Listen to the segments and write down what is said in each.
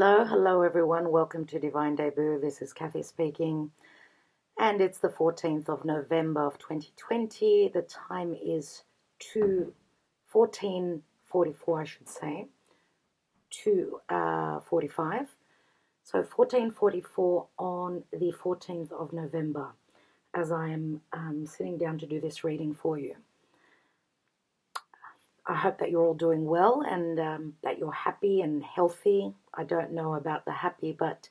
Hello everyone. Welcome to Divine Debut. This is Kathy speaking, and it's the 14th of November of 2020. The time is 14:44, I should say, 2:45. So 14:44 on the 14th of November, as I am sitting down to do this reading for you. I hope that you're all doing well and that you're happy and healthy. I don't know about the happy, but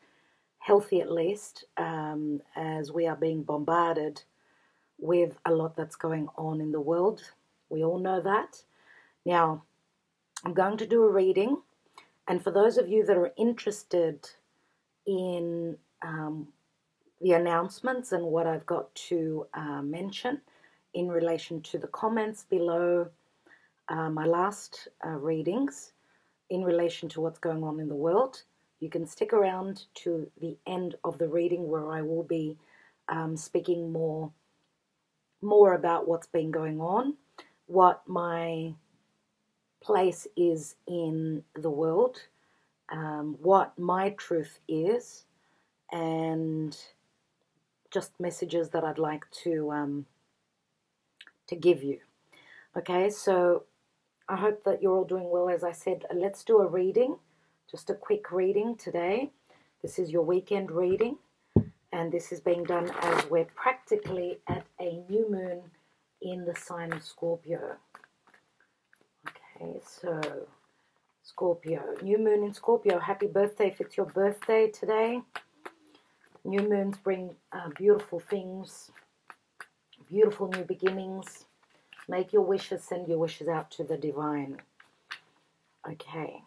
healthy at least, as we are being bombarded with a lot that's going on in the world. We all know that. Now, I'm going to do a reading, and for those of you that are interested in the announcements and what I've got to mention in relation to the comments below my last readings in relation to what's going on in the world, you can stick around to the end of the reading, where I will be speaking more about what's been going on, what my place is in the world, what my truth is, and just messages that I'd like to give you. Okay, so I hope that you're all doing well. As I said, let's do a reading, just a quick reading today. This is your weekend reading, and this is being done as we're practically at a new moon in the sign of Scorpio. Okay, so Scorpio, new moon in Scorpio. Happy birthday if it's your birthday today. New moons bring beautiful things, beautiful new beginnings. Make your wishes, send your wishes out to the divine. Okay,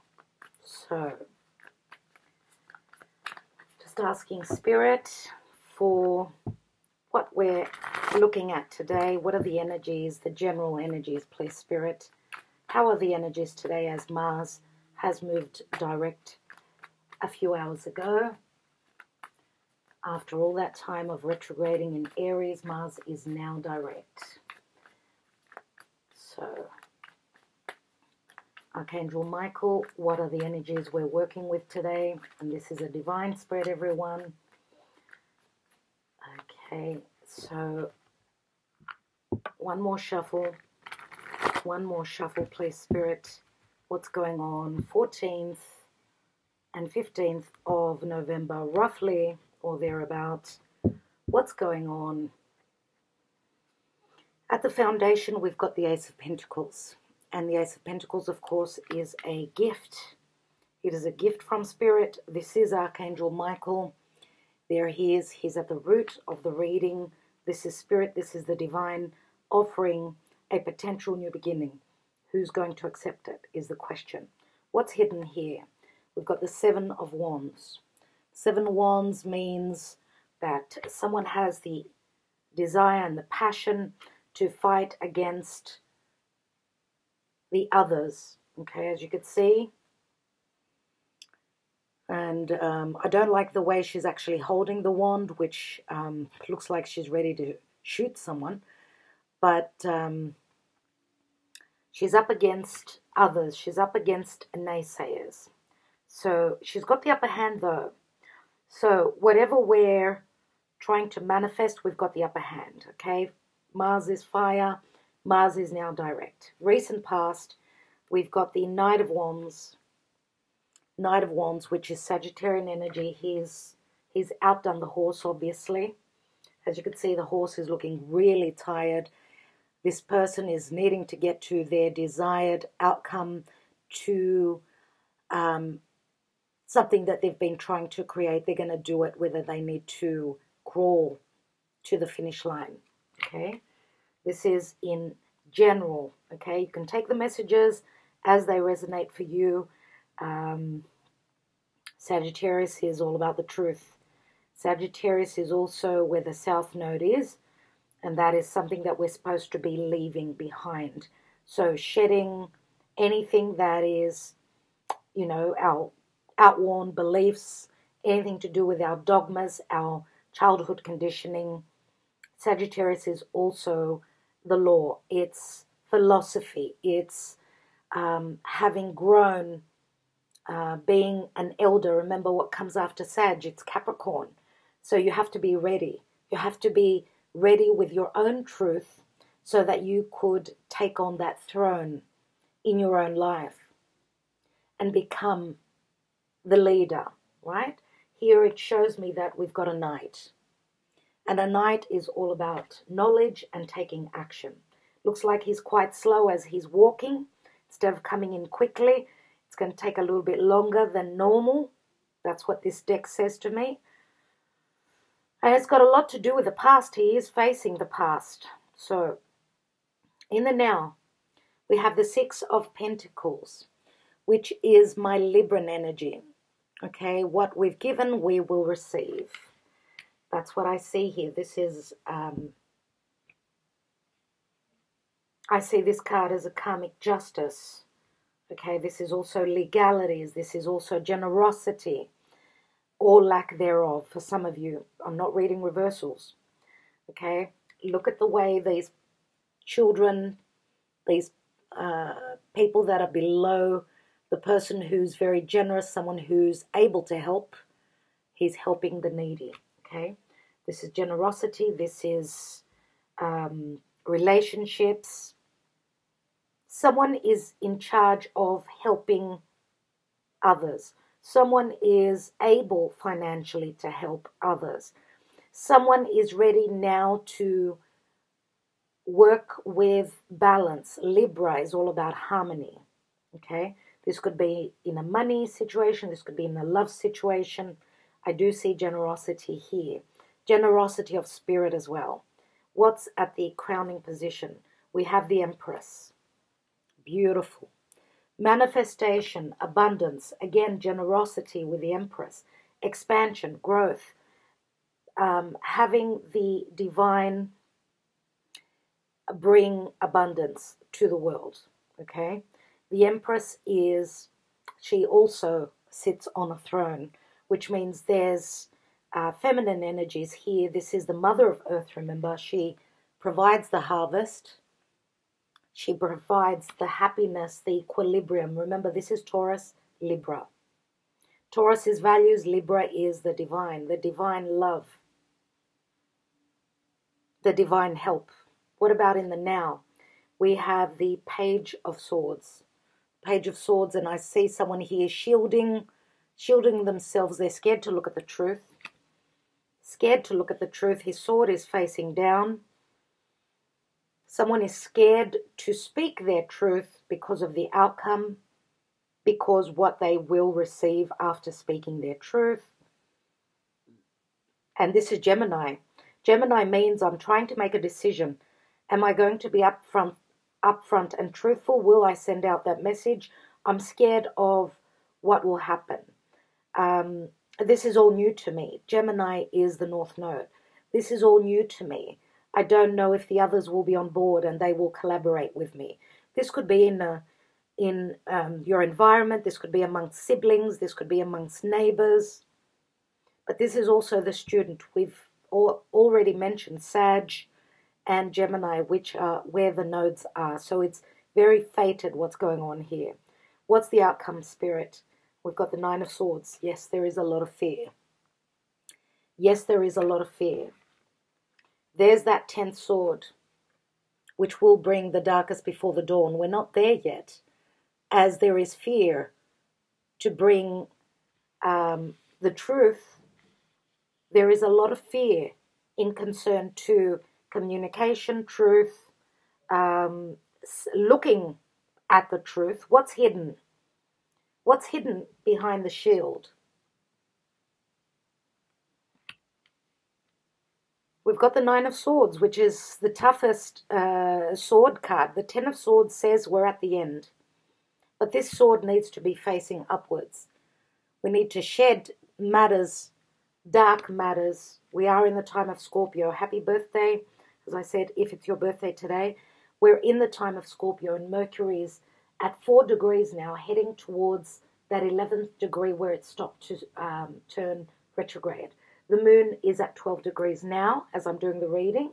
so just asking Spirit for what we're looking at today. What are the energies, the general energies, please, Spirit? How are the energies today, as Mars has moved direct a few hours ago? After all that time of retrograding in Aries, Mars is now direct. So, Archangel Michael, what are the energies we're working with today? And this is a divine spread, everyone. Okay, so one more shuffle, please, Spirit. What's going on? 14th and 15th of November, roughly, or thereabouts. What's going on? At the foundation, we've got the Ace of Pentacles. And the Ace of Pentacles, of course, is a gift. It is a gift from Spirit. This is Archangel Michael. There he is. He's at the root of the reading. This is Spirit. This is the divine offering a potential new beginning. Who's going to accept it is the question. What's hidden here? We've got the Seven of Wands. Seven Wands means that someone has the desire and the passion to fight against the others, okay, as you could see. And I don't like the way she's actually holding the wand, which looks like she's ready to shoot someone. But she's up against others. She's up against naysayers. So she's got the upper hand, though. So whatever we're trying to manifest, we've got the upper hand, okay? Mars is fire. Mars is now direct. Recent past, we've got the Knight of Wands. Knight of Wands, which is Sagittarian energy. He's outdone the horse, obviously. As you can see, the horse is looking really tired. This person is needing to get to their desired outcome, to something that they've been trying to create. They're going to do it, whether they need to crawl to the finish line. Okay, this is in general. Okay, you can take the messages as they resonate for you. Sagittarius is all about the truth. Sagittarius is also where the South Node is, and that is something that we're supposed to be leaving behind. So shedding anything that is, you know, our outworn beliefs, anything to do with our dogmas, our childhood conditioning. Sagittarius is also the law. It's philosophy. It's having grown being an elder. Remember what comes after Sag, it's Capricorn. So you have to be ready. You have to be ready with your own truth so that you could take on that throne in your own life and become the leader, right? Here it shows me that we've got a knight. And a knight is all about knowledge and taking action. Looks like he's quite slow as he's walking. Instead of coming in quickly, it's going to take a little bit longer than normal. That's what this deck says to me. And it's got a lot to do with the past. He is facing the past. So, in the now, we have the Six of Pentacles, which is my Libran energy. Okay, what we've given, we will receive. That's what I see here. This is, I see this card as a karmic justice. Okay, this is also legalities. This is also generosity or lack thereof for some of you. I'm not reading reversals. Okay, look at the way these children, these people that are below the person who's very generous, someone who's able to help, he's helping the needy. Okay, this is generosity. This is relationships. Someone is in charge of helping others. Someone is able financially to help others. Someone is ready now to work with balance. Libra is all about harmony. Okay, this could be in a money situation. This could be in a love situation. I do see generosity here. Generosity of spirit as well. What's at the crowning position? We have the Empress. Beautiful. Manifestation, abundance. Again, generosity with the Empress. Expansion, growth. Having the divine bring abundance to the world. Okay. The Empress is, she also sits on a throne, which means there's feminine energies here. This is the mother of earth, remember. She provides the harvest. She provides the happiness, the equilibrium. Remember, this is Taurus, Libra. Taurus is values, Libra is the divine love, the divine help. What about in the now? We have the Page of Swords. Page of Swords, and I see someone here shielding themselves. They're scared to look at the truth. Scared to look at the truth. His sword is facing down. Someone is scared to speak their truth because of the outcome, because what they will receive after speaking their truth. And this is Gemini. Gemini means I'm trying to make a decision. Am I going to be upfront and truthful? Will I send out that message? I'm scared of what will happen. This is all new to me. Gemini is the North Node. This is all new to me. I don't know if the others will be on board and they will collaborate with me. This could be in your environment. This could be amongst siblings. This could be amongst neighbors. But this is also the student. We've already mentioned Sag and Gemini, which are where the nodes are. So it's very fated what's going on here. What's the outcome, Spirit? We've got the Nine of Swords. Yes, there is a lot of fear. Yes, there is a lot of fear. There's that 10th sword, which will bring the darkest before the dawn. We're not there yet, as there is fear to bring the truth. There is a lot of fear in concern to communication, truth, looking at the truth. What's hidden? What's hidden behind the shield? We've got the Nine of Swords, which is the toughest sword card. The 10 of Swords says we're at the end. But this sword needs to be facing upwards. We need to shed matters, dark matters. We are in the time of Scorpio. Happy birthday. As I said, if it's your birthday today, we're in the time of Scorpio, and Mercury is at 4 degrees now, heading towards that 11th degree where it stopped to turn retrograde. The moon is at 12 degrees now as I'm doing the reading.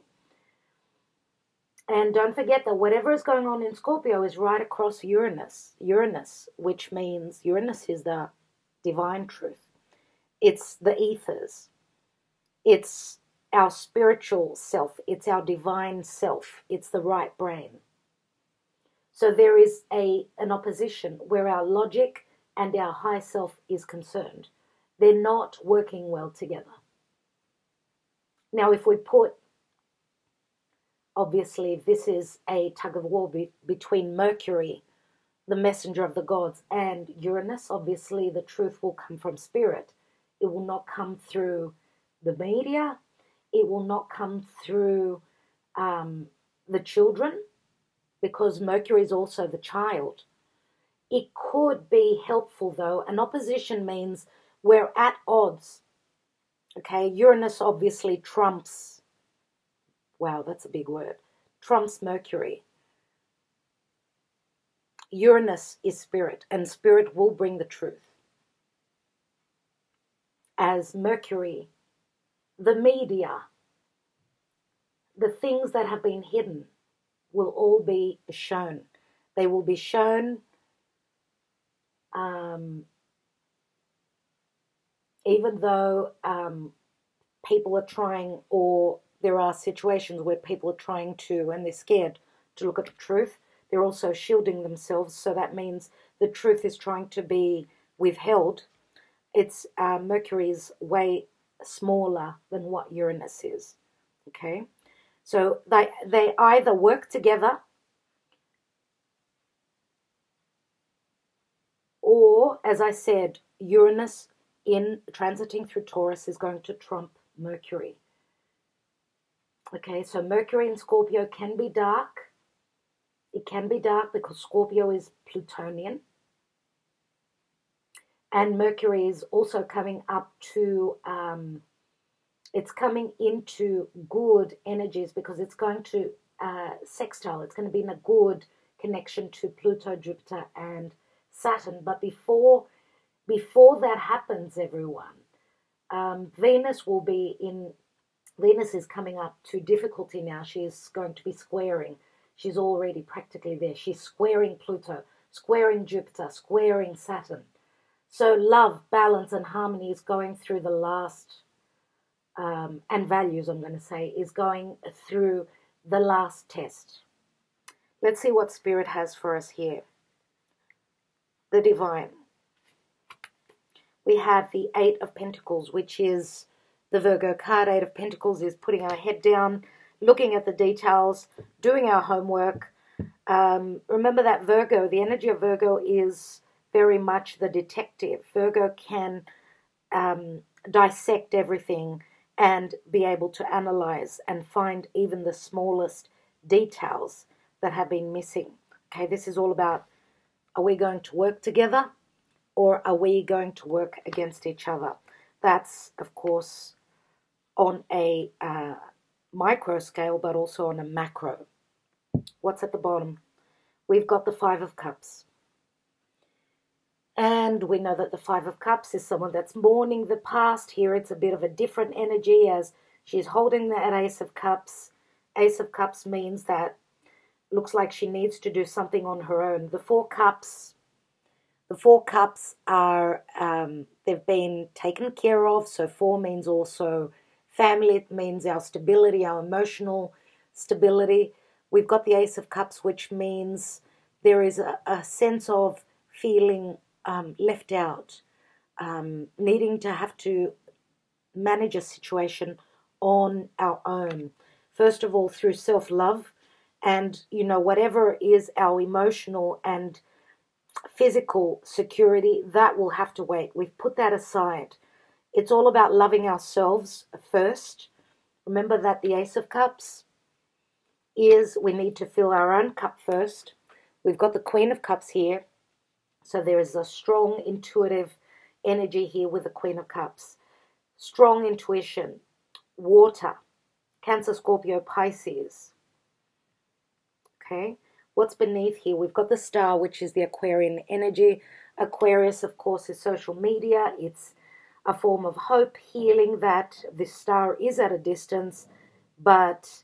And don't forget that whatever is going on in Scorpio is right across Uranus. Uranus, which means Uranus is the divine truth. It's the ethers. It's our spiritual self. It's our divine self. It's the right brain. So there is an opposition where our logic and our high self is concerned. They're not working well together. Now, if we put, obviously, this is a tug of war between Mercury, the messenger of the gods, and Uranus. Obviously, the truth will come from spirit. It will not come through the media. It will not come through the children, because Mercury is also the child. It could be helpful, though. An opposition means we're at odds. Okay, Uranus obviously trumps, wow, that's a big word, trumps Mercury. Uranus is spirit, and spirit will bring the truth. As Mercury, the media, the things that have been hidden will all be shown. They will be shown even though people are trying, or there are situations where people are trying to, and they're scared to look at the truth, they're also shielding themselves. So that means the truth is trying to be withheld. It's Mercury is way smaller than what Uranus is. Okay, so they either work together, or, as I said, Uranus in transiting through Taurus is going to trump Mercury. Okay, so Mercury in Scorpio can be dark. It can be dark because Scorpio is Plutonian. And Mercury is also coming up to, it's coming into good energies because it's going to sextile. It's going to be in a good connection to Pluto, Jupiter, and Saturn. But before that happens, everyone, Venus will be in, Venus is coming up to difficulty now. She is going to be squaring. She's already practically there. She's squaring Pluto, squaring Jupiter, squaring Saturn. So love, balance, and harmony is going through the last, and values, I'm going to say, is going through the last test. Let's see what Spirit has for us here. The Divine. We have the Eight of Pentacles, which is the Virgo card. Eight of Pentacles is putting our head down, looking at the details, doing our homework. Remember that Virgo, the energy of Virgo is very much the detective. Virgo can dissect everything and be able to analyze and find even the smallest details that have been missing. Okay, this is all about, are we going to work together or are we going to work against each other? That's, of course, on a micro scale, but also on a macro. What's at the bottom? We've got the Five of Cups. And we know that the Five of Cups is someone that's mourning the past. Here it's a bit of a different energy as she's holding that Ace of Cups. Ace of Cups means that looks like she needs to do something on her own. The Four Cups are, they've been taken care of. So 4 means also family. It means our stability, our emotional stability. We've got the Ace of Cups, which means there is a sense of feeling left out, needing to have to manage a situation on our own. First of all, through self-love, and, you know, whatever is our emotional and physical security, that will have to wait. We've put that aside. It's all about loving ourselves first. Remember that the Ace of Cups is we need to fill our own cup first. We've got the Queen of Cups here. So there is a strong intuitive energy here with the Queen of Cups. Strong intuition. Water. Cancer, Scorpio, Pisces. Okay. What's beneath here? We've got the Star, which is the Aquarian energy. Aquarius, of course, is social media. It's a form of hope, healing, that this star is at a distance, but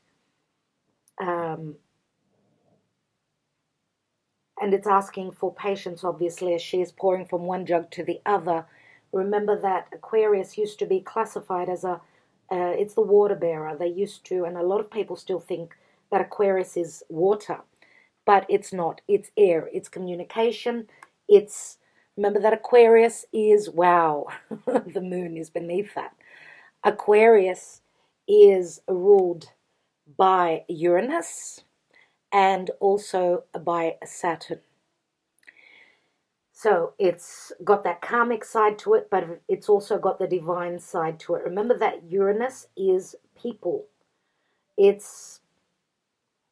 And it's asking for patience, obviously, as she is pouring from one jug to the other. Remember that Aquarius used to be classified as it's the water bearer. They used to, and a lot of people still think that Aquarius is water, but it's not. It's air. It's communication. Remember that Aquarius is, wow, the moon is beneath that. Aquarius is ruled by Uranus and also by Saturn. So it's got that karmic side to it, but it's also got the divine side to it. Remember that Uranus is people. It's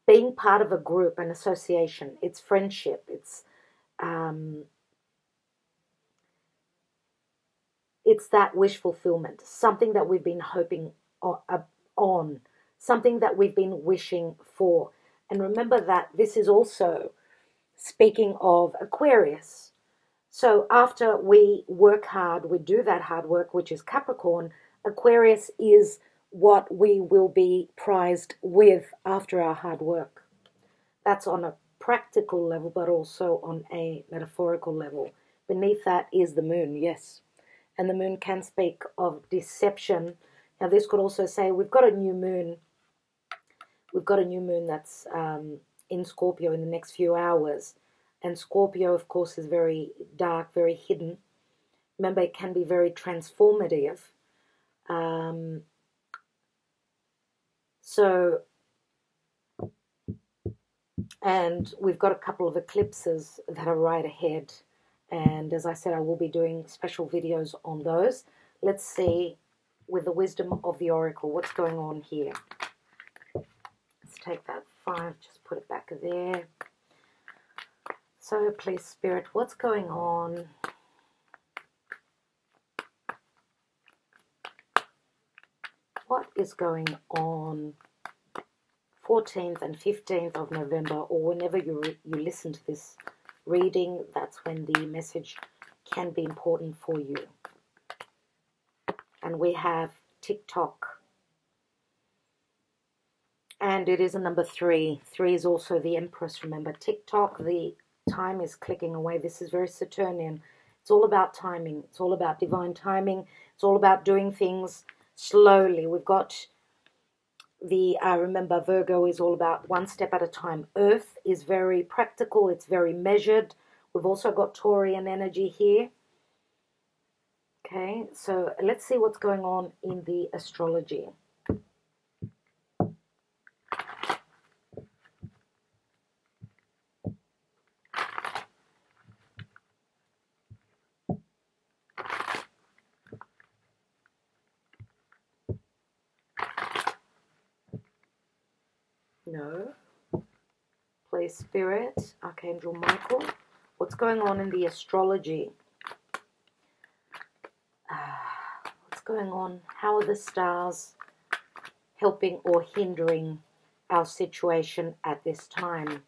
being part of a group, an association. It's friendship. It's that wish fulfillment, something that we've been hoping on, something that we've been wishing for. And remember that this is also speaking of Aquarius. So after we work hard, we do that hard work, which is Capricorn, Aquarius is what we will be prized with after our hard work. That's on a practical level, but also on a metaphorical level. Beneath that is the moon, yes. And the moon can speak of deception. Now this could also say we've got a new moon. We've got a new moon that's in Scorpio in the next few hours. And Scorpio, of course, is very dark, very hidden. Remember, it can be very transformative. And we've got a couple of eclipses that are right ahead. And as I said, I will be doing special videos on those. Let's see, with the wisdom of the Oracle, what's going on here. Let's take that 5, just put it back there. So please, Spirit, what's going on? What is going on 14th and 15th of November, or whenever you listen to this reading, that's when the message can be important for you. And we have TikTok. And it is a number 3. 3 is also the Empress, remember. TikTok, the time is clicking away. This is very Saturnian. It's all about timing. It's all about divine timing. It's all about doing things slowly. We've got remember, Virgo is all about one step at a time. Earth is very practical. It's very measured. We've also got Taurian energy here. Okay, so let's see what's going on in the astrology. No. Please, Spirit, Archangel Michael, what's going on in the astrology? What's going on? How are the stars helping or hindering our situation at this time?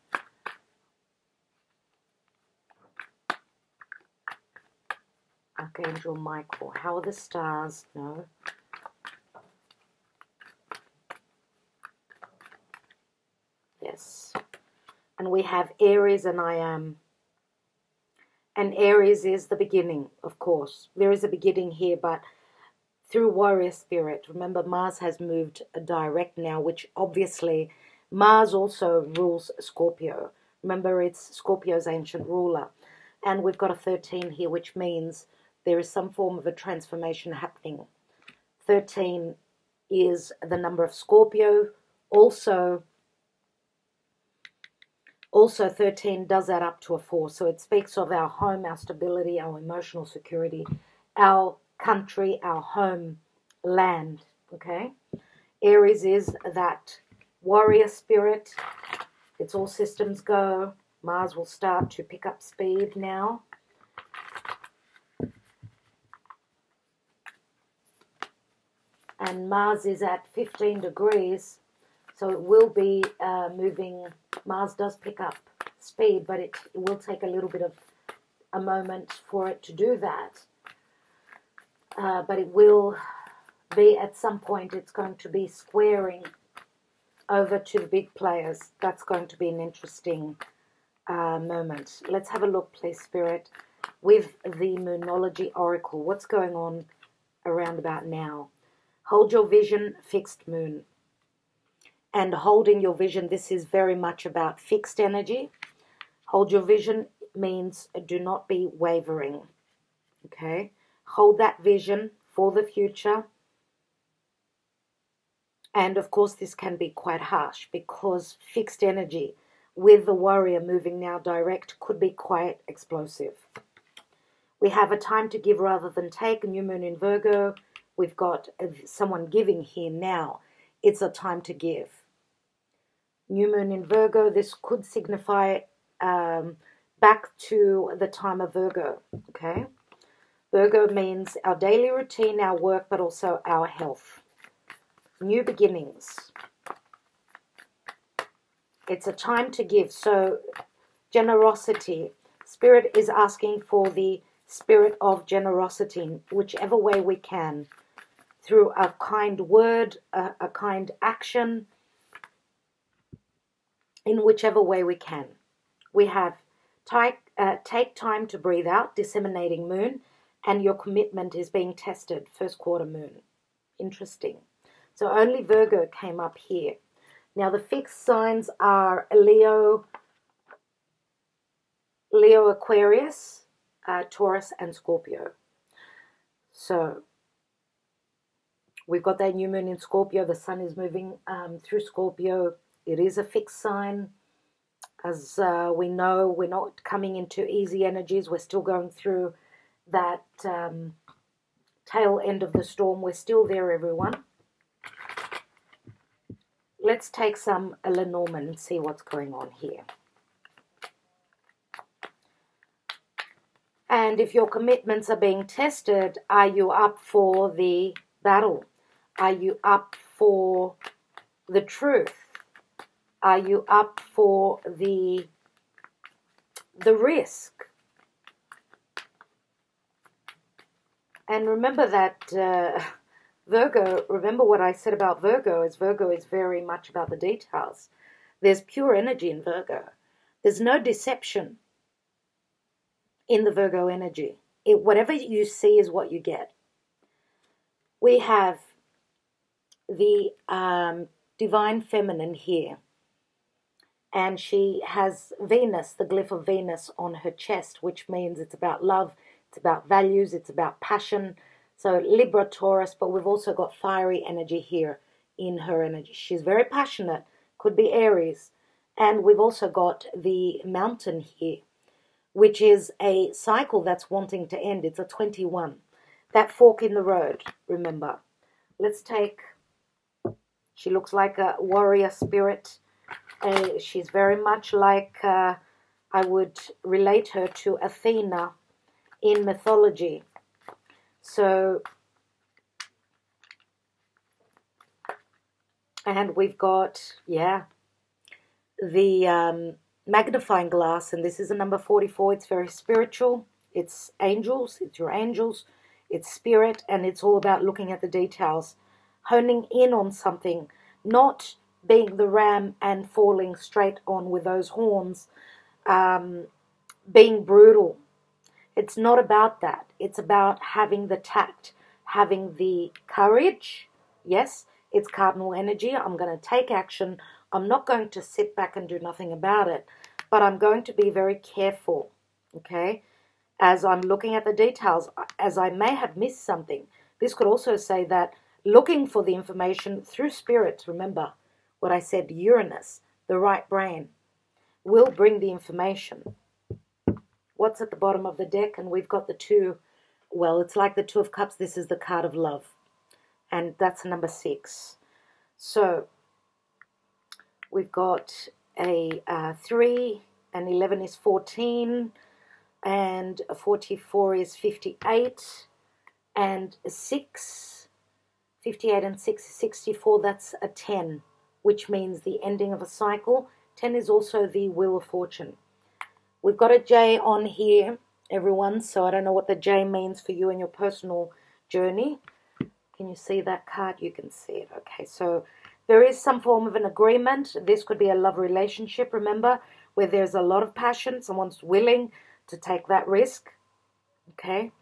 Archangel Michael, how are the stars? No. Yes. And we have Aries and I am. And Aries is the beginning, of course. There is a beginning here, but through warrior spirit. Remember, Mars has moved direct now, which obviously Mars also rules Scorpio. Remember, it's Scorpio's ancient ruler. And we've got a 13 here, which means there is some form of a transformation happening. 13 is the number of Scorpio. Also 13 does add up to a 4. So it speaks of our home, our stability, our emotional security, our country, our home land. Okay? Aries is that warrior spirit. It's all systems go. Mars will start to pick up speed now. And Mars is at 15 degrees. So it will be moving. Mars does pick up speed, but it will take a little bit of a moment for it to do that. But it will be, at some point, it's going to be squaring over to the big players. That's going to be an interesting moment. Let's have a look, please, Spirit, with the Moonology Oracle. What's going on around about now? Hold your vision, fixed moon. And holding your vision, this is very much about fixed energy. Hold your vision means do not be wavering. Okay? Hold that vision for the future. And of course, this can be quite harsh because fixed energy with the warrior moving now direct could be quite explosive. We have a time to give rather than take, new moon in Virgo. We've got someone giving here now. It's a time to give. New moon in Virgo, this could signify back to the time of Virgo, okay? Virgo means our daily routine, our work, but also our health. New beginnings. It's a time to give. So generosity. Spirit is asking for the spirit of generosity, whichever way we can, through a kind word, a kind action, in whichever way we can. We have take time to breathe out, disseminating moon, and your commitment is being tested, first quarter moon. Interesting. So only Virgo came up here. Now the fixed signs are Leo, Aquarius, Taurus, and Scorpio. So we've got that new moon in Scorpio. The sun is moving through Scorpio. It is a fixed sign. As we know, we're not coming into easy energies. We're still going through that tail end of the storm. We're still there, everyone. Let's take some Lenormand and see what's going on here. And if your commitments are being tested, are you up for the battle? Are you up for the truth? Are you up for the risk? And remember that Virgo, remember what I said about Virgo is very much about the details. There's pure energy in Virgo. There's no deception in the Virgo energy. Whatever you see is what you get. We have the divine feminine here. And she has Venus, the glyph of Venus on her chest, which means it's about love, it's about values, it's about passion. So Libra, Taurus, but we've also got fiery energy here in her energy. She's very passionate, could be Aries. And we've also got the mountain here, which is a cycle that's wanting to end. It's a 21. That fork in the road, remember. Let's take, she looks like a warrior spirit. She's very much like, I would relate her to Athena in mythology. So, and we've got, yeah, the magnifying glass, and this is a number 44. It's very spiritual. It's angels, it's your angels, it's spirit, and it's all about looking at the details, honing in on something, not being the ram and falling straight on with those horns, being brutal. It's not about that. It's about having the tact, having the courage. Yes, it's cardinal energy. I'm going to take action. I'm not going to sit back and do nothing about it, but I'm going to be very careful, okay, as I'm looking at the details, as I may have missed something. This could also say that looking for the information through spirits, remember what I said, Uranus, the right brain, will bring the information. What's at the bottom of the deck? And we've got the two, well, it's like the Two of Cups. This is the card of love. And that's number 6. So we've got a 3, and 11 is 14, and 44 is 58, and 6, 58 and 6 is 64. That's a 10, which means the ending of a cycle. 10 is also the Wheel of Fortune. We've got a J on here, everyone, so I don't know what the J means for you in your personal journey. Can you see that card? You can see it. Okay, so there is some form of an agreement. This could be a love relationship. Remember, where there's a lot of passion. Someone's willing to take that risk. Okay.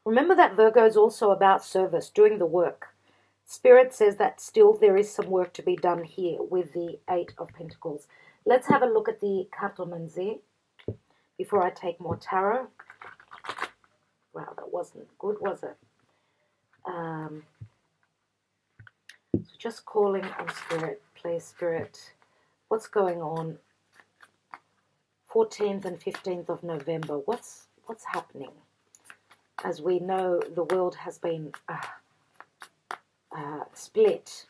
Remember that Virgo is also about service, doing the work. Spirit says that still there is some work to be done here with the Eight of Pentacles. Let's have a look at the Kartomanzi before I take more tarot. Wow, that wasn't good, was it? So just calling on Spirit, please, Spirit. What's going on? 14th and 15th of November. What's happening? As we know, the world has been split.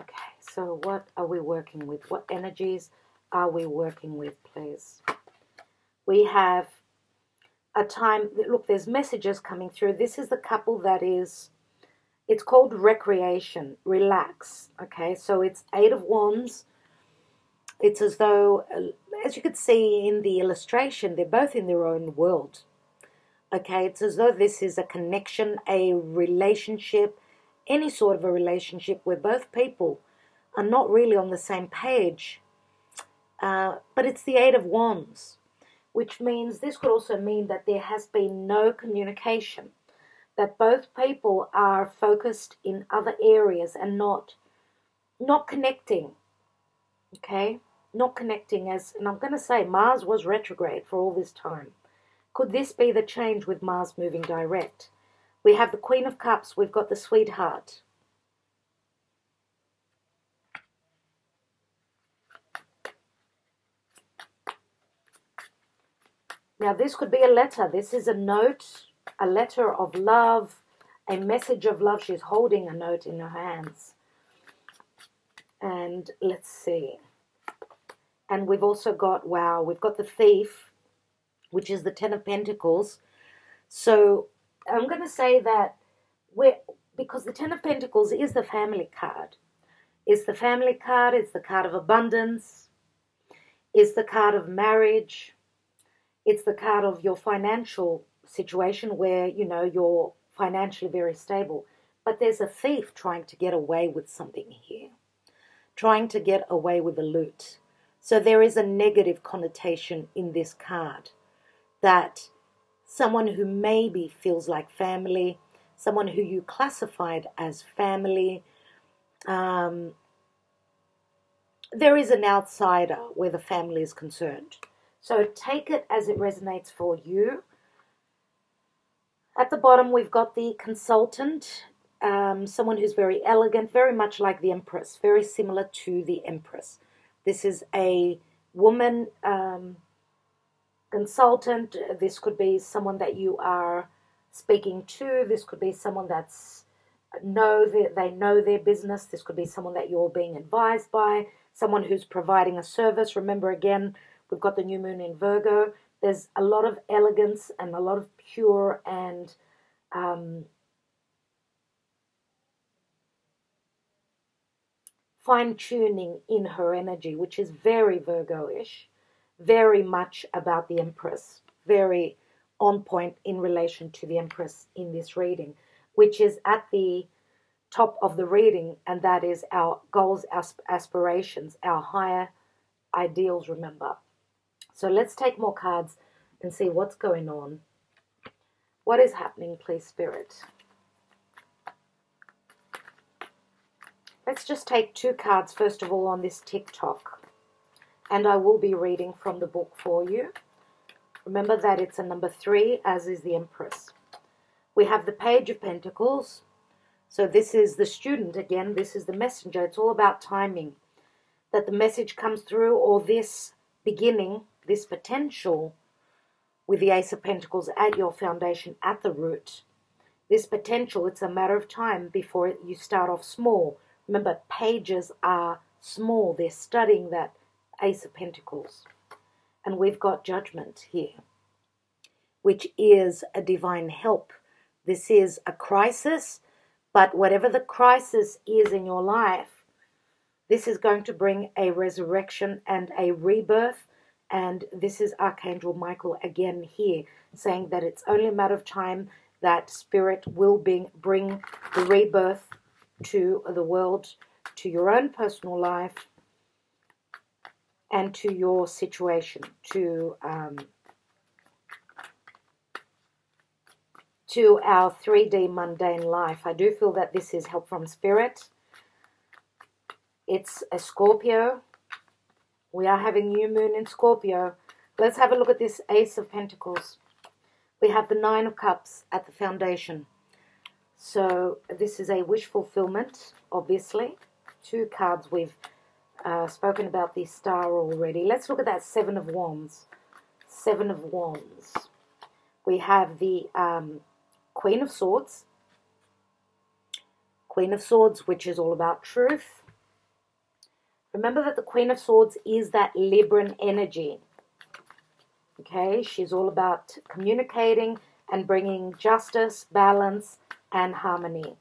Okay, so what are we working with? What energies are we working with, please? We have a time, look, there's messages coming through. This is the couple that is, it's called recreation, relax. Okay, so it's Eight of Wands. It's as though, as you could see in the illustration, they're both in their own world. Okay, it's as though this is a connection, a relationship, any sort of a relationship where both people are not really on the same page. But it's the Eight of Wands, which means this could also mean that there has been no communication, that both people are focused in other areas and not connecting. Okay, not connecting, and I'm going to say Mars was retrograde for all this time. Could this be the change with Mars moving direct? We have the Queen of Cups, we've got the Sweetheart. Now this could be a letter. This is a note, a letter of love, a message of love. She's holding a note in her hands. And let's see. And we've also got, wow, we've got the Thief, which is the Ten of Pentacles. So I'm going to say that because the Ten of Pentacles is the family card. It's the family card. It's the card of abundance. It's the card of marriage. It's the card of your financial situation where, you know, you're financially very stable. But there's a thief trying to get away with something here. Trying to get away with the loot. So there is a negative connotation in this card. That someone who maybe feels like family, someone who you classified as family, there is an outsider where the family is concerned. So take it as it resonates for you. At the bottom, we've got the Consultant, someone who's very elegant, very much like the Empress, very similar to the Empress. This is a woman consultant. This could be someone that you are speaking to. This could be someone that's they know their business. This could be someone that you're being advised by, someone who's providing a service. Remember, again, we've got the new moon in Virgo. There's a lot of elegance and a lot of pure and fine-tuning in her energy, which is very Virgo-ish, very much about the Empress, very on point in relation to the Empress in this reading, which is at the top of the reading, and that is our goals, aspirations, our higher ideals, remember. So let's take more cards and see what's going on. What is happening, please, Spirit? Let's just take two cards, first of all, on this TikTok. And I will be reading from the book for you. Remember that it's a number 3, as is the Empress. We have the Page of Pentacles. So this is the student again. This is the messenger. It's all about timing. That the message comes through, or this beginning, this potential with the Ace of Pentacles at your foundation, at the root. This potential, it's a matter of time before you start off small. Remember, pages are small. They're studying that Ace of Pentacles. And we've got Judgment here, which is a divine help. This is a crisis, but whatever the crisis is in your life, this is going to bring a resurrection and a rebirth. And this is Archangel Michael again here, saying that it's only a matter of time, that Spirit will bring the rebirth to the world, to your own personal life, and to your situation, to our 3D mundane life. I do feel that this is help from Spirit. It's a Scorpio. We are having new moon in Scorpio. Let's have a look at this Ace of Pentacles. We have the Nine of Cups at the foundation. So this is a wish fulfillment, obviously. 2 cards. We've spoken about the Star already. Let's look at that Seven of Wands. 7 of Wands. We have the Queen of Swords. Queen of Swords, which is all about truth. Remember that the Queen of Swords is that Libran energy. Okay, she's all about communicating and bringing justice, balance, and harmony.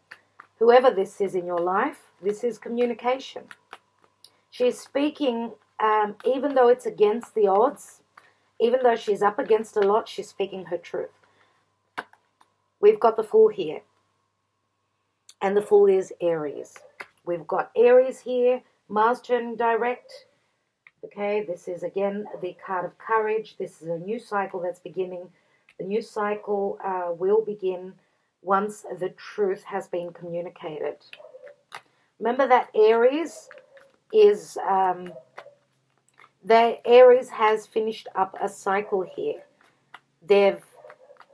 Whoever this is in your life, this is communication. She's speaking, even though it's against the odds, even though she's up against a lot, she's speaking her truth. We've got the Fool here. And the Fool is Aries. We've got Aries here, Mars turning direct. Okay, this is again the card of courage. This is a new cycle that's beginning. The new cycle will begin once the truth has been communicated. Remember that Aries is Aries has finished up a cycle here. They've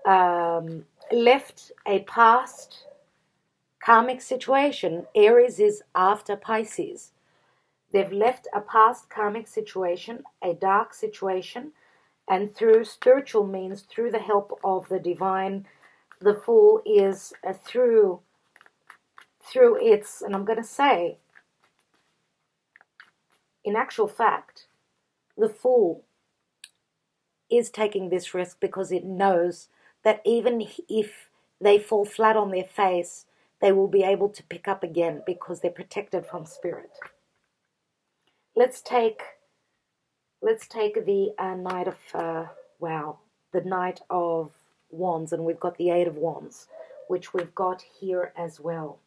left a past karmic situation. Aries is after Pisces. They've left a past karmic situation, a dark situation, and through spiritual means, through the help of the divine, the Fool is through its, and I'm going to say, in actual fact, the Fool is taking this risk because it knows that even if they fall flat on their face, they will be able to pick up again because they're protected from Spirit. Let's take the Knight of the Knight of Wands, and we've got the Eight of Wands, which we've got here as well,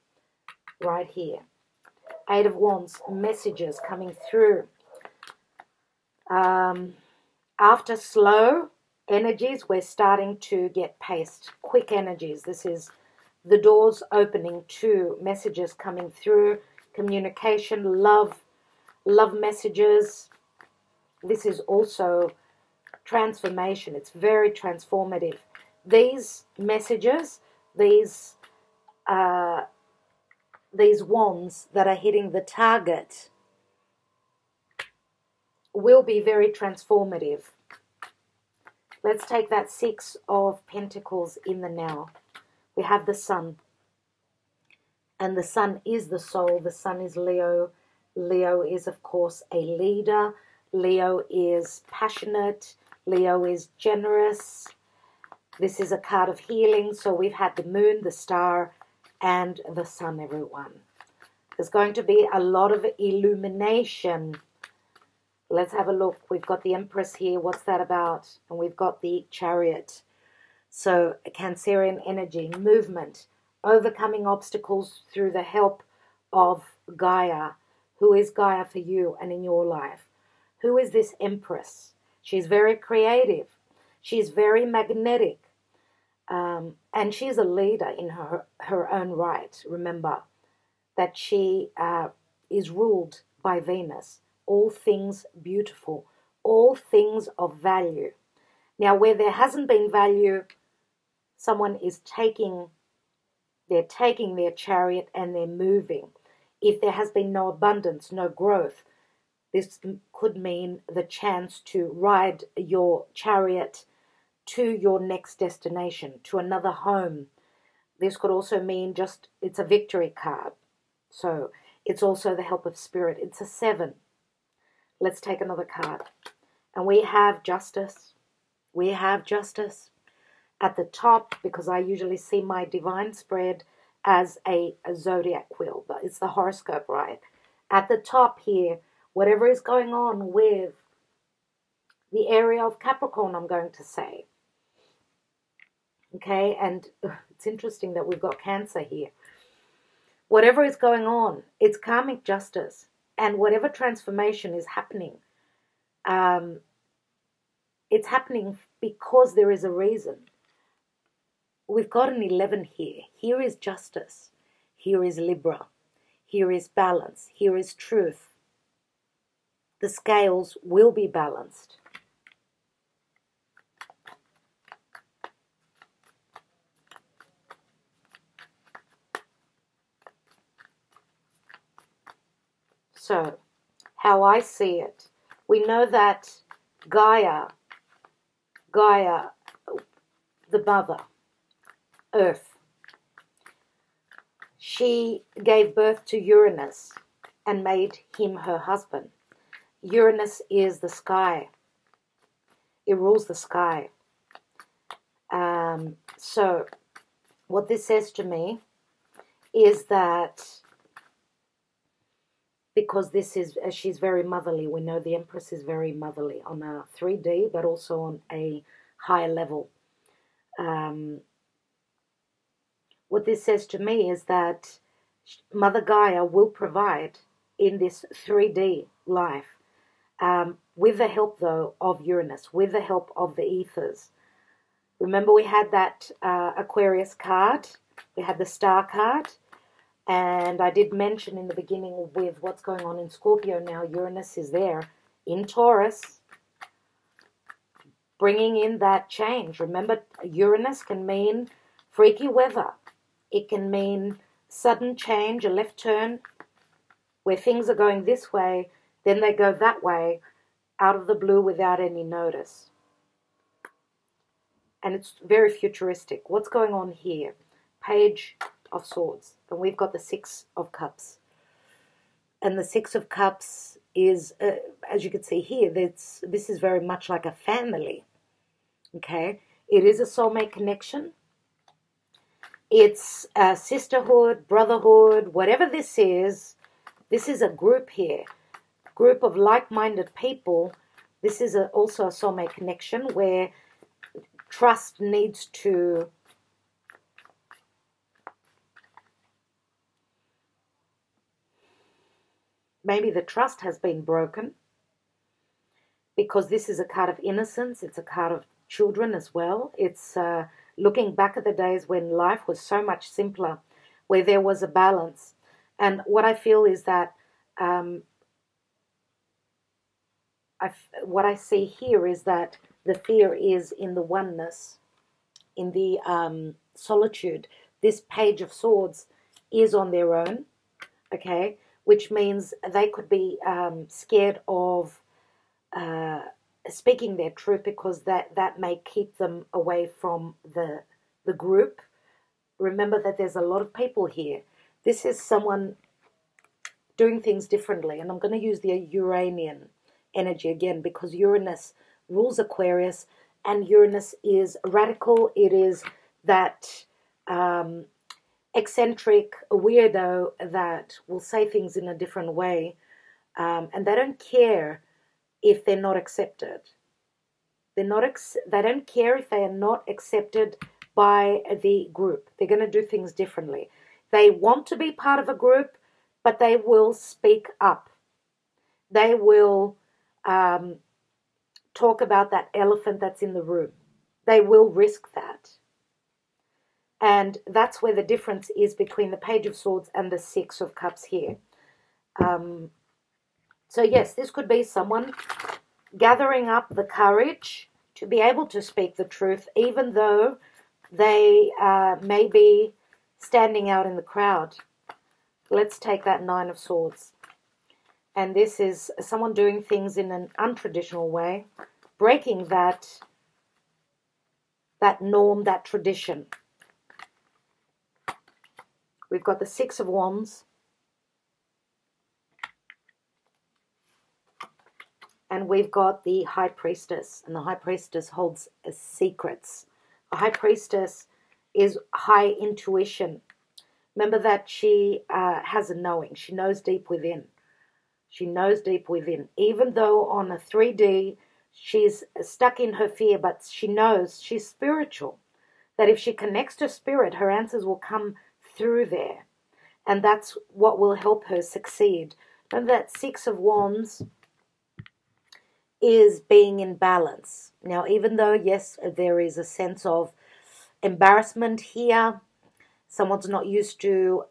right here. Eight of Wands, messages coming through. After slow energies, we're starting to get paced, quick energies. This is the doors opening to messages coming through, communication, love messages. This is also transformation. It's very transformative. These messages, these wands that are hitting the target will be very transformative. Let's take that Six of Pentacles in the now. We have the Sun. And the Sun is the soul. The Sun is Leo. Leo is, of course, a leader. Leo is passionate. Leo is generous. This is a card of healing. So we've had the Moon, the Star, and the Sun, everyone. There's going to be a lot of illumination. Let's have a look. We've got the Empress here. What's that about? And we've got the Chariot. So a Cancerian energy, movement, overcoming obstacles through the help of Gaia. Who is Gaia for you and in your life? Who is this Empress? She's very creative. She's very magnetic. And she's a leader in her own right. Remember that she is ruled by Venus. All things beautiful. All things of value. Now, where there hasn't been value, someone is taking their chariot and they're moving. If there has been no abundance, no growth, this could mean the chance to ride your chariot to your next destination, to another home. This could also mean just, it's a victory card. So it's also the help of Spirit. It's a 7. Let's take another card. And we have Justice. We have Justice at the top, because I usually see my divine spread as a zodiac wheel. But it's the horoscope, right? At the top here, whatever is going on with the area of Capricorn, I'm going to say. Okay, and it's interesting that we've got Cancer here. Whatever is going on, it's karmic justice. And whatever transformation is happening, it's happening because there is a reason. We've got an 11 here. Here is justice. Here is Libra. Here is balance. Here is truth. The scales will be balanced. So, how I see it, we know that Gaia, the mother, Earth, she gave birth to Uranus and made him her husband. Uranus is the sky. It rules the sky. So, what this says to me is that because this is, she's very motherly. We know the Empress is very motherly on a 3D, but also on a higher level. What this says to me is that Mother Gaia will provide in this 3D life, with the help, though, of Uranus, with the help of the ethers. Remember, we had that Aquarius card, we had the Star card, and I did mention in the beginning with what's going on in Scorpio now, Uranus is there in Taurus, bringing in that change. Remember, Uranus can mean freaky weather. It can mean sudden change, a left turn, where things are going this way, then they go that way, out of the blue without any notice. And it's very futuristic. What's going on here? Page of Swords. And we've got the Six of Cups. And the Six of Cups is, as you can see here, this is very much like a family. Okay? It is a soulmate connection. It's sisterhood, brotherhood, whatever this is a group here. Group of like-minded people. This is also a soulmate connection where trust needs to maybe the trust has been broken, because this is a card of innocence. It's a card of children as well. It's looking back at the days when life was so much simpler, where there was a balance. And what I feel is that what I see here is that the fear is in the oneness, in the solitude. This Page of Swords is on their own, okay, which means they could be scared of speaking their truth, because that may keep them away from the group. Remember that there's a lot of people here. This is someone doing things differently, and I'm going to use the Uranian energy again, because Uranus rules Aquarius, and Uranus is radical. It is that eccentric weirdo that will say things in a different way, and they don't care if they're not accepted. They don't care if they are not accepted by the group. They're going to do things differently. They want to be part of a group, but they will speak up. They will talk about that elephant that's in the room. They will risk that. And that's where the difference is between the Page of Swords and the Six of Cups here. So yes, this could be someone gathering up the courage to be able to speak the truth, even though they may be standing out in the crowd. Let's take that Nine of Swords. And this is someone doing things in an untraditional way, breaking that norm, that tradition. We've got the Six of Wands. And we've got the High Priestess. And the High Priestess holds secrets. The High Priestess is high intuition. Remember that she has a knowing. She knows deep within. She knows deep within. Even though on a 3D, she's stuck in her fear, but she knows she's spiritual. that if she connects to spirit, her answers will come through there. And that's what will help her succeed. Remember that Six of Wands is being in balance. Now, even though, yes, there is a sense of embarrassment here, someone's not used to,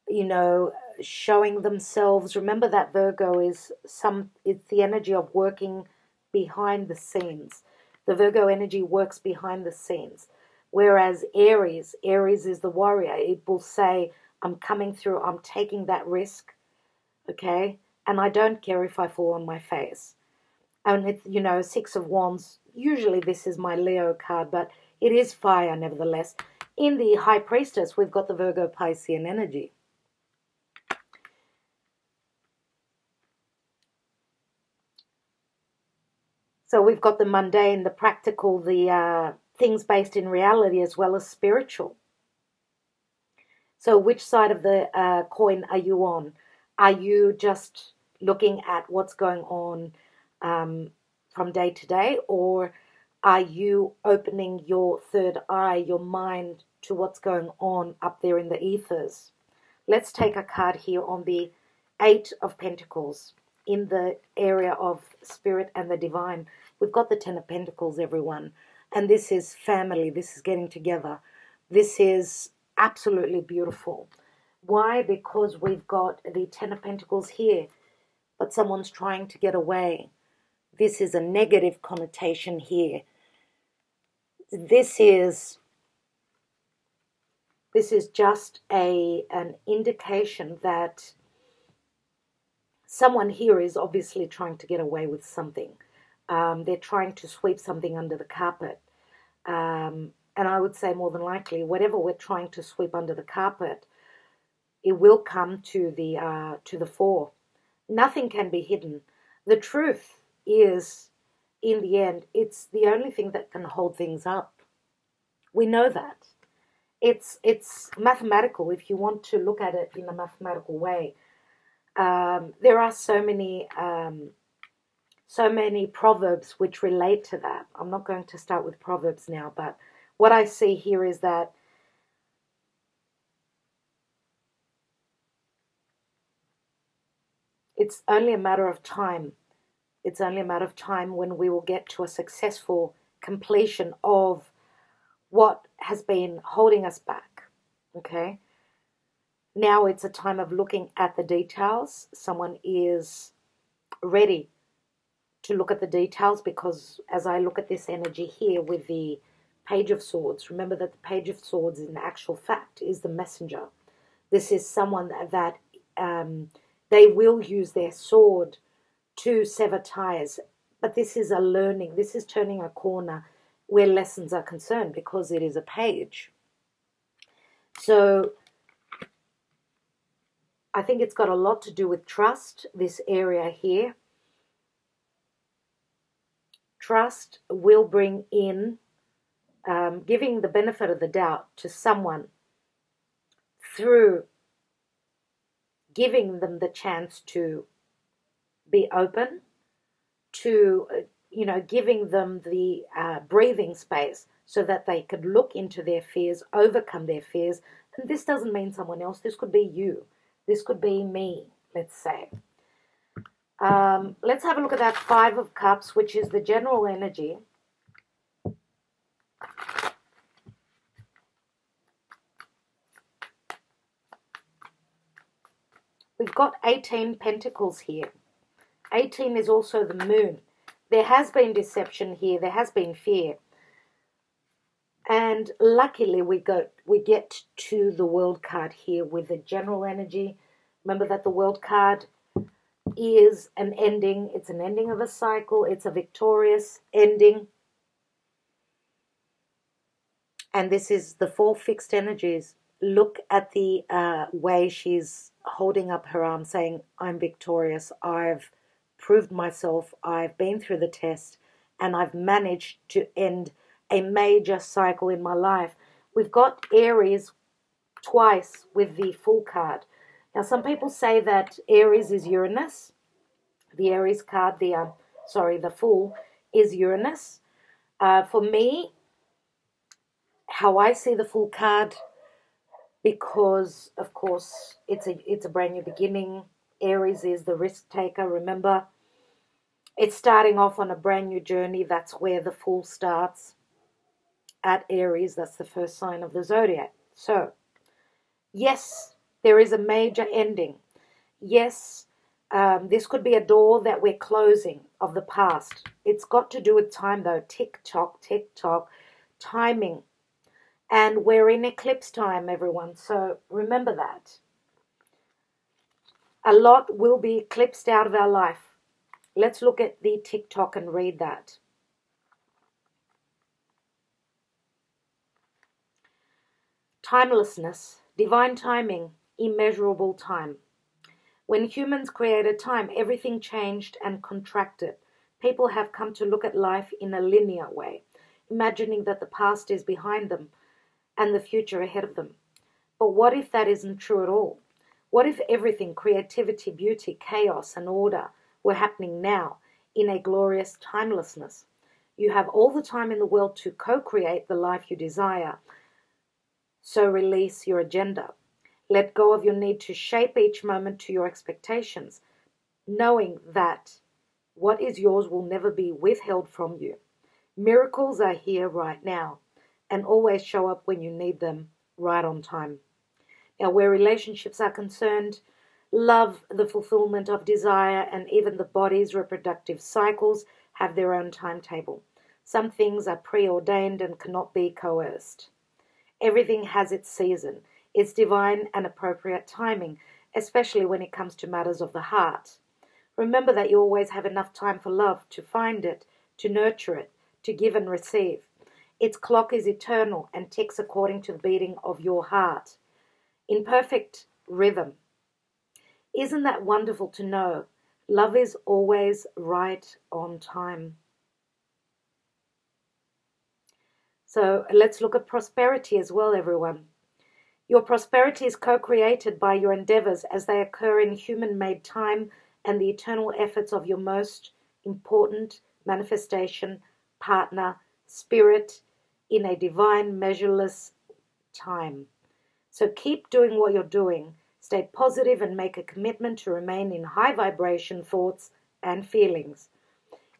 you know, showing themselves. Remember that Virgo is it's the energy of working behind the scenes. The Virgo energy works behind the scenes. Whereas Aries is the warrior. It will say, I'm coming through, I'm taking that risk, okay? And I don't care if I fall on my face. And it's, you know, Six of Wands, usually this is my Leo card, but it is fire nevertheless. In the High Priestess, we've got the Virgo Piscean energy. So we've got the mundane, the practical, the things based in reality as well as spiritual. So which side of the coin are you on? Are you just looking at what's going on from day to day, or are you opening your third eye, your mind, to what's going on up there in the ethers? Let's take a card here on the Eight of Pentacles in the area of spirit and the divine. We've got the Ten of Pentacles, everyone. And this is family. This is getting together. This is absolutely beautiful. Why? Because we've got the Ten of Pentacles here, but someone's trying to get away. This is a negative connotation here. This is just an indication that someone here is obviously trying to get away with something. They're trying to sweep something under the carpet. And I would say more than likely, whatever we're trying to sweep under the carpet, it will come to the fore. Nothing can be hidden. The truth is, in the end, it's the only thing that can hold things up. We know that. It's mathematical if you want to look at it in a mathematical way. There are so many proverbs which relate to that. I'm not going to start with proverbs now, but what I see here is that it's only a matter of time. It's only a matter of time when we will get to a successful completion of what has been holding us back, okay? Now it's a time of looking at the details. Someone is ready to look at the details, because as I look at this energy here with the Page of Swords, remember that the Page of Swords in actual fact is the messenger. This is someone that they will use their sword to sever ties, but this is a learning. This is turning a corner where lessons are concerned, because it is a page. So I think it's got a lot to do with trust, this area here. Trust will bring in giving the benefit of the doubt to someone through giving them the chance to be open, to, you know, giving them the breathing space so that they could look into their fears, overcome their fears. And this doesn't mean someone else. This could be you. This could be me, let's say. Let's have a look at that Five of Cups, which is the general energy. We've got 18 Pentacles here. 18 is also the moon. There has been deception here. There has been fear. And luckily we get to the World card here with the general energy. Remember that the World card is an ending. It's an ending of a cycle. It's a victorious ending. And this is the four fixed energies. Look at the way she's holding up her arm saying, I'm victorious. I've proved myself. I've been through the test. And I've managed to end a major cycle in my life. We've got Aries twice with the Fool card. Now, some people say that Aries is Uranus. The Aries card, the Fool, is Uranus. For me, how I see the Fool card, because of course it's a brand new beginning. Aries is the risk taker. Remember, it's starting off on a brand new journey. That's where the Fool starts, at Aries. That's the first sign of the zodiac. So yes, there is a major ending. Yes, this could be a door that we're closing of the past. It's got to do with time though. Tick tock, timing. And we're in eclipse time, everyone. So remember that. A lot will be eclipsed out of our life. Let's look at the TikTok and read that. Timelessness, divine timing, immeasurable time. When humans created time, everything changed and contracted. People have come to look at life in a linear way, imagining that the past is behind them and the future ahead of them. But what if that isn't true at all? What if everything, creativity, beauty, chaos, and order, were happening now in a glorious timelessness? You have all the time in the world to co-create the life you desire. So release your agenda. Let go of your need to shape each moment to your expectations, knowing that what is yours will never be withheld from you. Miracles are here right now and always show up when you need them, right on time. Now, where relationships are concerned, love, the fulfillment of desire, and even the body's reproductive cycles have their own timetable. Some things are preordained and cannot be coerced. Everything has its season, its divine and appropriate timing, especially when it comes to matters of the heart. Remember that you always have enough time for love, to find it, to nurture it, to give and receive. Its clock is eternal and ticks according to the beating of your heart, in perfect rhythm. Isn't that wonderful to know? Love is always right on time. So let's look at prosperity as well, everyone. Your prosperity is co-created by your endeavors as they occur in human-made time and the eternal efforts of your most important manifestation, partner, spirit, in a divine, measureless time. So keep doing what you're doing. Stay positive and make a commitment to remain in high vibration thoughts and feelings.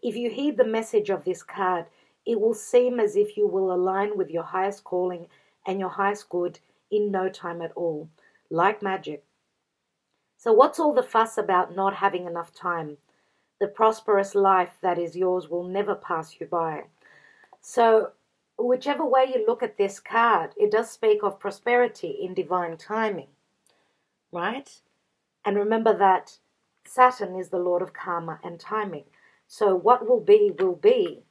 If you heed the message of this card, it will seem as if you will align with your highest calling and your highest good in no time at all, like magic. So what's all the fuss about not having enough time? The prosperous life that is yours will never pass you by. So whichever way you look at this card, it does speak of prosperity in divine timing, right? And remember that Saturn is the Lord of karma and timing. So what will be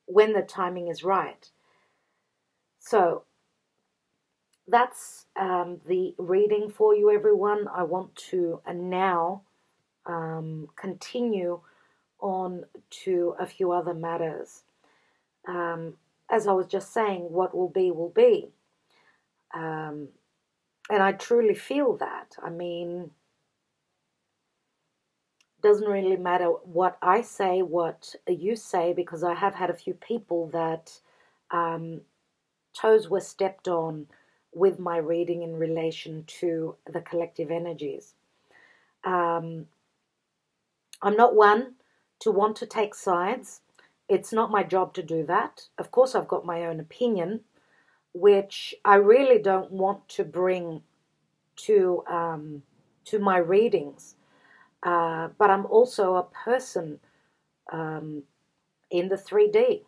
when the timing is right. So that's the reading for you, everyone. I want to now continue on to a few other matters. As I was just saying, what will be, will be. And I truly feel that. I mean, doesn't really matter what I say, what you say, because I have had a few people that toes were stepped on with my reading in relation to the collective energies. I'm not one to want to take sides. It's not my job to do that. Of course, I've got my own opinion, which I really don't want to bring to my readings. But I'm also a person in the 3D,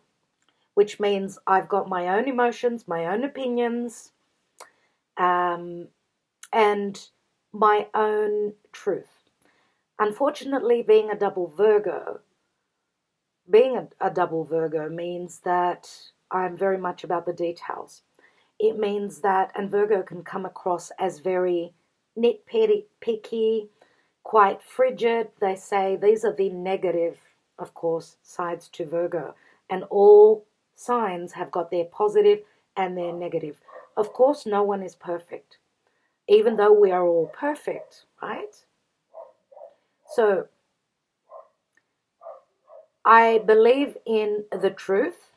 which means I've got my own emotions, my own opinions, and my own truth. Unfortunately, being a double Virgo means that I'm very much about the details. It means that, and Virgo can come across as very nitpicky, quite frigid. They say these are the negative, of course, sides to Virgo. And all signs have got their positive and their negative. Of course, no one is perfect, even though we are all perfect, right? So I believe in the truth.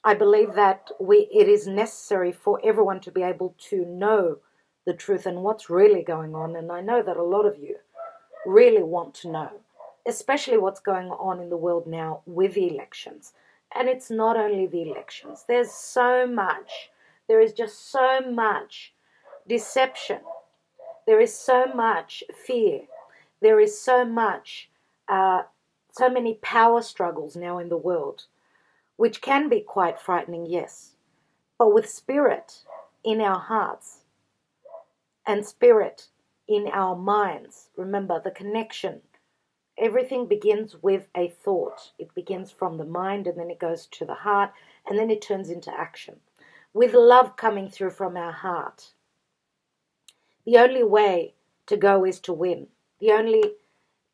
I believe that it is necessary for everyone to be able to know the truth and what's really going on. And I know that a lot of you really want to know, especially what's going on in the world now with the elections. And it's not only the elections. There is just so much deception. There is so much fear. There is so many power struggles now in the world, which can be quite frightening, yes. But with spirit in our hearts and spirit in our minds, remember the connection. Everything begins with a thought. It begins from the mind, and then it goes to the heart, and then it turns into action. With love coming through from our heart. The only way to go is to win. The only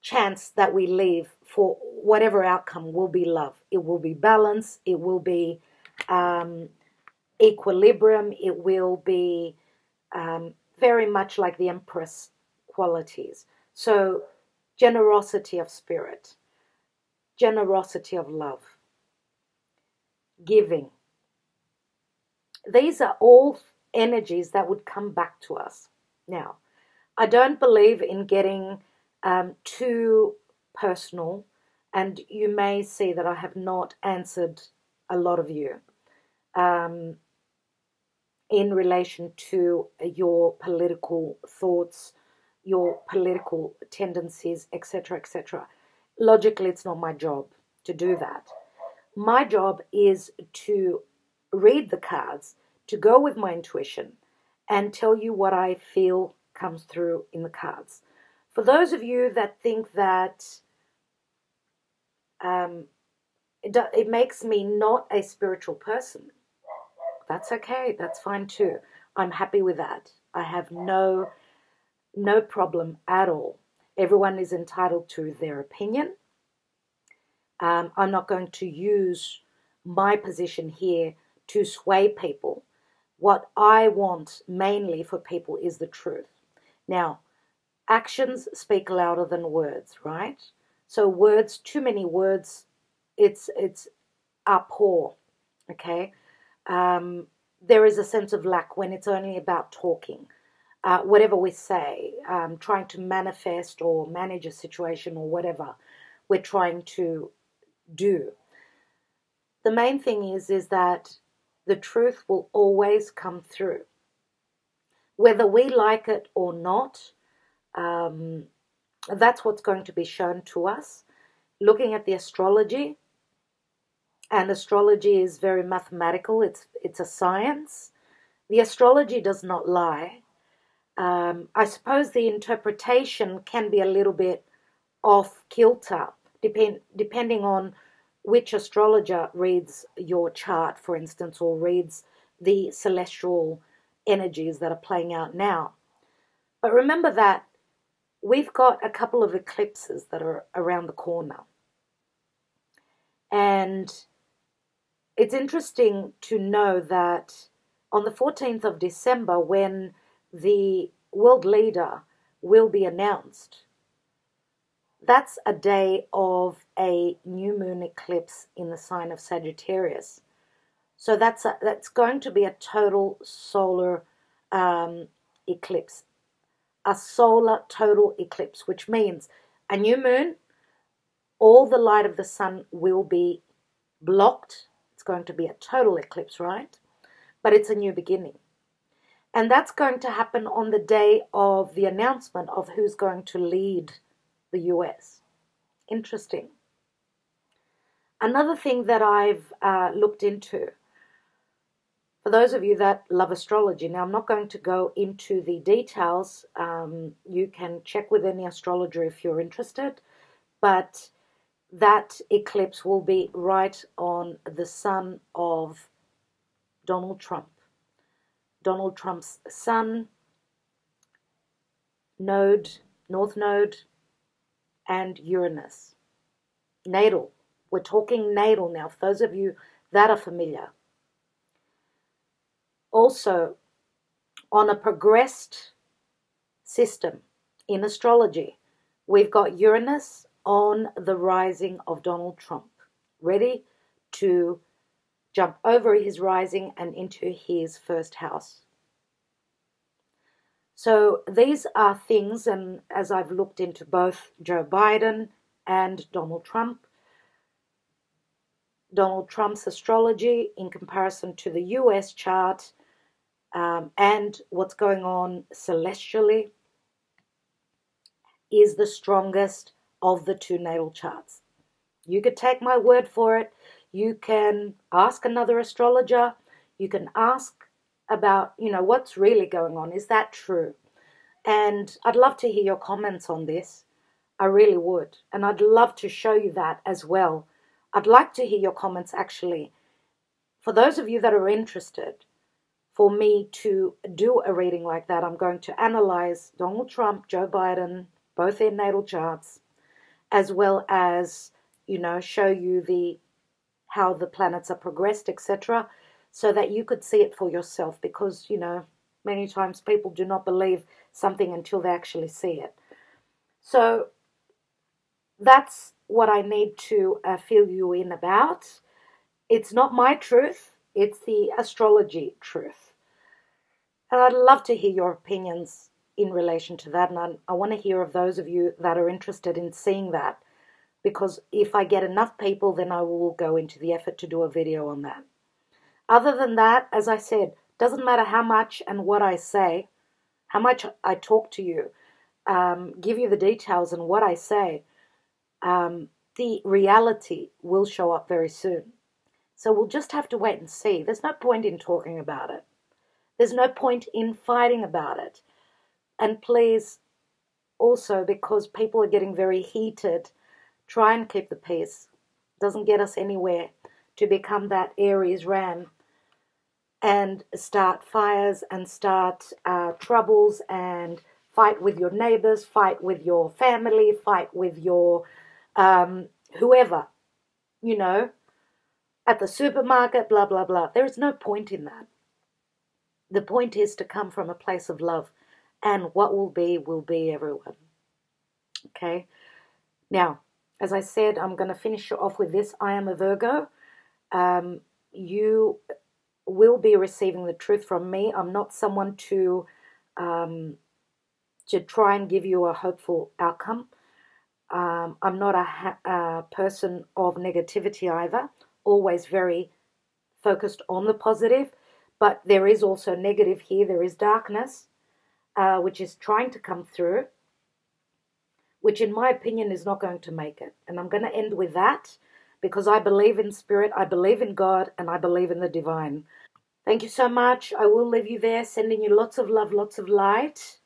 chance that we leave for whatever outcome will be love. It will be balance. It will be equilibrium. It will be very much like the Empress qualities. So generosity of spirit, generosity of love, giving. These are all energies that would come back to us. Now, I don't believe in getting too personal, and you may see that I have not answered a lot of you in relation to your political thoughts, your political tendencies, etc., etc. Logically, it's not my job to do that. My job is to read the cards, to go with my intuition, and tell you what I feel comes through in the cards. For those of you that think that it makes me not a spiritual person, that's okay. That's fine too. I'm happy with that. I have no problem at all. Everyone is entitled to their opinion. I'm not going to use my position here to sway people. What I want mainly for people is the truth. Now, actions speak louder than words, right? So words, too many words, it's poor, okay? There is a sense of lack when it's only about talking. Whatever we say, trying to manifest or manage a situation or whatever we're trying to do. The main thing is that the truth will always come through. Whether we like it or not, that's what's going to be shown to us. Looking at the astrology, and astrology is very mathematical. It's a science. The astrology does not lie. I suppose the interpretation can be a little bit off kilter, depending on which astrologer reads your chart, for instance, or reads the celestial energies that are playing out now. But remember that we've got a couple of eclipses that are around the corner. And it's interesting to know that on the 14th of December, when the world leader will be announced, that's a day of a new moon eclipse in the sign of Sagittarius. So that's going to be a total solar eclipse. A solar total eclipse, which means a new moon, all the light of the sun will be blocked. It's going to be a total eclipse, right? But it's a new beginning. And that's going to happen on the day of the announcement of who's going to lead the US. Interesting. Another thing that I've looked into, for those of you that love astrology, now I'm not going to go into the details. You can check with any astrologer if you're interested, but that eclipse will be right on the sun of Donald Trump. Donald Trump's sun, node, north node, and Uranus. Natal. We're talking natal now, for those of you that are familiar. Also, on a progressed system in astrology, we've got Uranus on the rising of Donald Trump, ready to jump over his rising and into his first house. So these are things, and as I've looked into both Joe Biden and Donald Trump's astrology in comparison to the US chart, and what's going on celestially, is the strongest of the two natal charts. You could take my word for it. You can ask another astrologer. You can ask about, what's really going on. Is that true? And I'd love to hear your comments on this. I really would. And I'd love to show you that as well. I'd like to hear your comments, actually. For those of you that are interested, for me to do a reading like that, I'm going to analyze Donald Trump, Joe Biden, both their natal charts, as well as, show you how the planets are progressed, etc., so that you could see it for yourself, because, many times people do not believe something until they actually see it. So that's what I need to fill you in about. It's not my truth, it's the astrology truth. And I'd love to hear your opinions in relation to that, and I want to hear of those of you that are interested in seeing that, because if I get enough people, then I will go into the effort to do a video on that. Other than that, as I said, doesn't matter how much and what I say, how much I talk to you, give you the details and what I say, the reality will show up very soon. So we'll just have to wait and see. There's no point in talking about it. There's no point in fighting about it. And please, also, because people are getting very heated, try and keep the peace. Doesn't get us anywhere to become that Aries ram and start fires and start troubles and fight with your neighbors, fight with your family, fight with your whoever, at the supermarket, blah, blah, blah. There is no point in that. The point is to come from a place of love, and what will be, everyone. Okay? Now, as I said, I'm going to finish off with this. I am a Virgo. You will be receiving the truth from me. I'm not someone to try and give you a hopeful outcome. I'm not a person of negativity either. Always very focused on the positive. But there is also negative here. There is darkness, which is trying to come through, which in my opinion is not going to make it. And I'm going to end with that, because I believe in spirit, I believe in God, and I believe in the divine. Thank you so much. I will leave you there, sending you lots of love, lots of light.